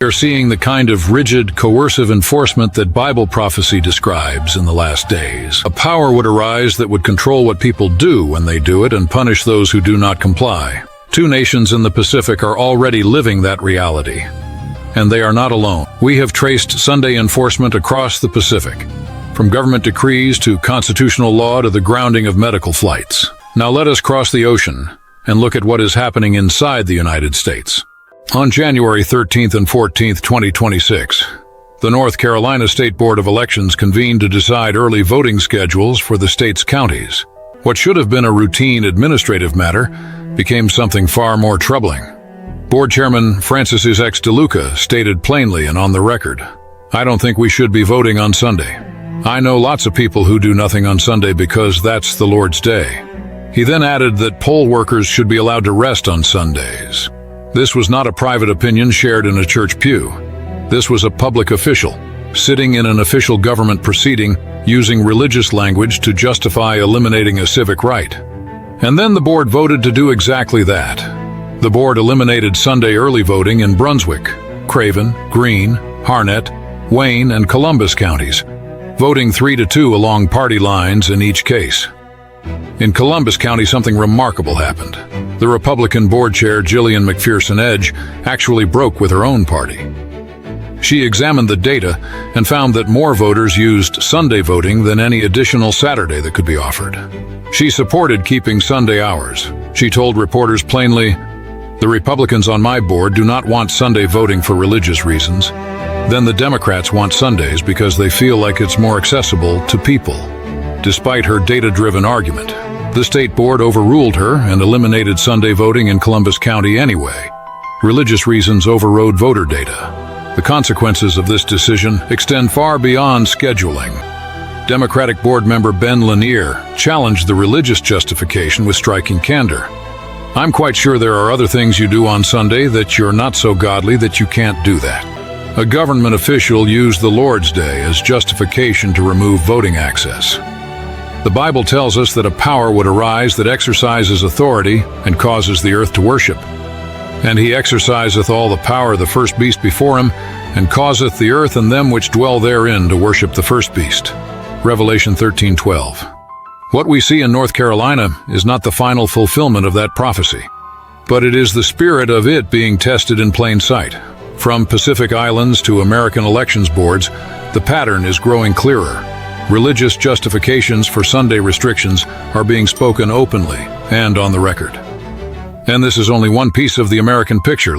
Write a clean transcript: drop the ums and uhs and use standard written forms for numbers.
We are seeing the kind of rigid, coercive enforcement that Bible prophecy describes in the last days. A power would arise that would control what people do when they do it and punish those who do not comply. 2 nations in the Pacific are already living that reality, and they are not alone. We have traced Sunday enforcement across the Pacific, from government decrees to constitutional law to the grounding of medical flights. Now let us cross the ocean and look at what is happening inside the United States. On January 13th and 14th, 2026, the North Carolina State Board of Elections convened to decide early voting schedules for the state's counties. What should have been a routine administrative matter became something far more troubling. Board Chairman Francis X. DeLuca stated plainly and on the record, "I don't think we should be voting on Sunday. I know lots of people who do nothing on Sunday because that's the Lord's day." He then added that poll workers should be allowed to rest on Sundays. This was not a private opinion shared in a church pew. This was a public official, sitting in an official government proceeding, using religious language to justify eliminating a civic right. And then the board voted to do exactly that. The board eliminated Sunday early voting in Brunswick, Craven, Greene, Harnett, Wayne, and Columbus counties, voting 3-2 along party lines in each case. In Columbus County, something remarkable happened. The Republican board chair, Jillian McPherson Edge, actually broke with her own party. She examined the data and found that more voters used Sunday voting than any additional Saturday that could be offered. She supported keeping Sunday hours. She told reporters plainly, "The Republicans on my board do not want Sunday voting for religious reasons. Then the Democrats want Sundays because they feel like it's more accessible to people." Despite her data-driven argument, the state board overruled her and eliminated Sunday voting in Columbus County anyway. Religious reasons overrode voter data. The consequences of this decision extend far beyond scheduling. Democratic board member Ben Lanier challenged the religious justification with striking candor. "I'm quite sure there are other things you do on Sunday that you're not so godly that you can't do that." A government official used the Lord's Day as justification to remove voting access. The Bible tells us that a power would arise that exercises authority and causes the earth to worship. "And he exerciseth all the power of the first beast before him, and causeth the earth and them which dwell therein to worship the first beast." Revelation 13:12. What we see in North Carolina is not the final fulfillment of that prophecy, but it is the spirit of it being tested in plain sight. From Pacific Islands to American elections boards, the pattern is growing clearer. Religious justifications for Sunday restrictions are being spoken openly and on the record. And this is only one piece of the American picture.